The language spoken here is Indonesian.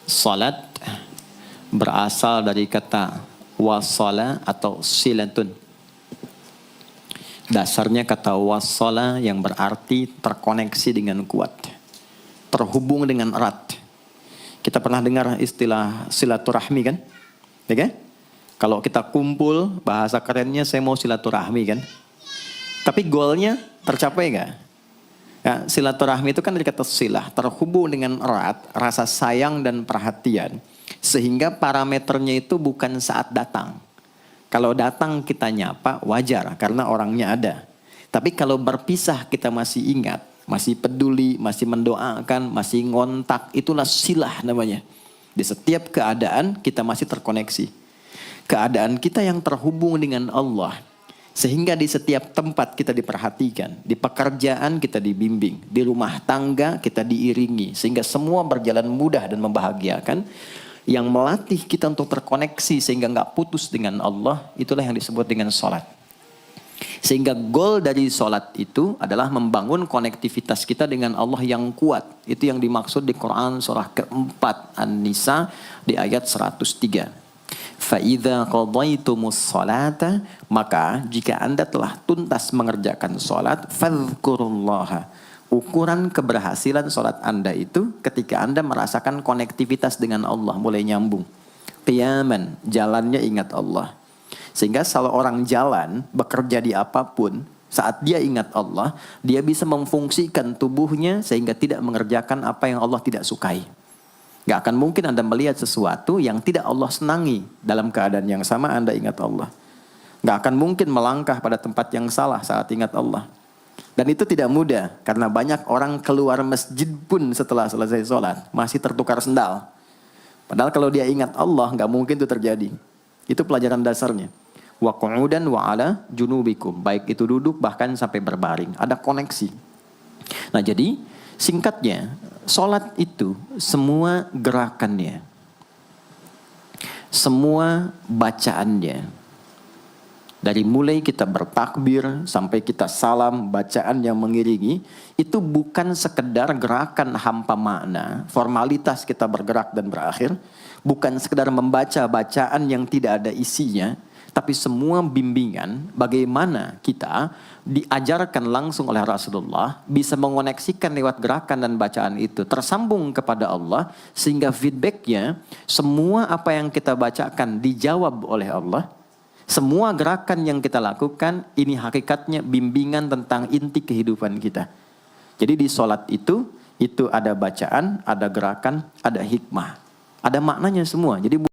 Salat berasal dari kata wasala atau silatun. Dasarnya kata wasala yang berarti terkoneksi dengan kuat, terhubung dengan erat. Kita pernah dengar istilah silaturahmi kan? Ya kan? Kalau kita kumpul, bahasa kerennya saya mau silaturahmi kan? Tapi goalnya tercapai nggak? Ya, silaturahmi itu kan dari kata silah, terhubung dengan erat, rasa sayang dan perhatian. Sehingga parameternya itu bukan saat datang. Kalau datang kita nyapa wajar karena orangnya ada. Tapi kalau berpisah kita masih ingat, masih peduli, masih mendoakan, masih ngontak, itulah silah namanya. Di setiap keadaan kita masih terkoneksi. Keadaan kita yang terhubung dengan Allah. Sehingga di setiap tempat kita diperhatikan, di pekerjaan kita dibimbing, di rumah tangga kita diiringi. Sehingga semua berjalan mudah dan membahagiakan. Yang melatih kita untuk terkoneksi sehingga nggak putus dengan Allah, itulah yang disebut dengan sholat. Sehingga goal dari sholat itu adalah membangun konektivitas kita dengan Allah yang kuat. Itu yang dimaksud di Quran surah keempat An-Nisa di ayat 103. فَإِذَا قَضَيْتُمُ الصَّلَاةَ maka jika anda telah tuntas mengerjakan sholat, فَاذْكُرُوا اللَّهَ. Ukuran keberhasilan sholat anda itu ketika anda merasakan konektivitas dengan Allah mulai nyambung. Qiyaman, jalannya ingat Allah. Sehingga kalau orang jalan, bekerja di apapun, saat dia ingat Allah, dia bisa memfungsikan tubuhnya sehingga tidak mengerjakan apa yang Allah tidak sukai. Gak akan mungkin anda melihat sesuatu yang tidak Allah senangi dalam keadaan yang sama anda ingat Allah. Gak akan mungkin melangkah pada tempat yang salah saat ingat Allah. Dan itu tidak mudah, karena banyak orang keluar masjid pun setelah selesai sholat, masih tertukar sendal. Padahal kalau dia ingat Allah, nggak mungkin itu terjadi. Itu pelajaran dasarnya. Wa qu'udan wa ala junubikum. Baik itu duduk, bahkan sampai berbaring. Ada koneksi. Nah jadi, singkatnya, sholat itu semua gerakannya, semua bacaannya, dari mulai kita bertakbir sampai kita salam, bacaan yang mengiringi, itu bukan sekedar gerakan hampa makna, formalitas kita bergerak dan berakhir, bukan sekedar membaca bacaan yang tidak ada isinya, tapi semua bimbingan bagaimana kita diajarkan langsung oleh Rasulullah bisa mengoneksikan lewat gerakan dan bacaan itu tersambung kepada Allah, sehingga feedbacknya semua apa yang kita bacakan dijawab oleh Allah. Semua gerakan yang kita lakukan, ini hakikatnya bimbingan tentang inti kehidupan kita. Jadi di sholat itu ada bacaan, ada gerakan, ada hikmah. Ada maknanya semua. Jadi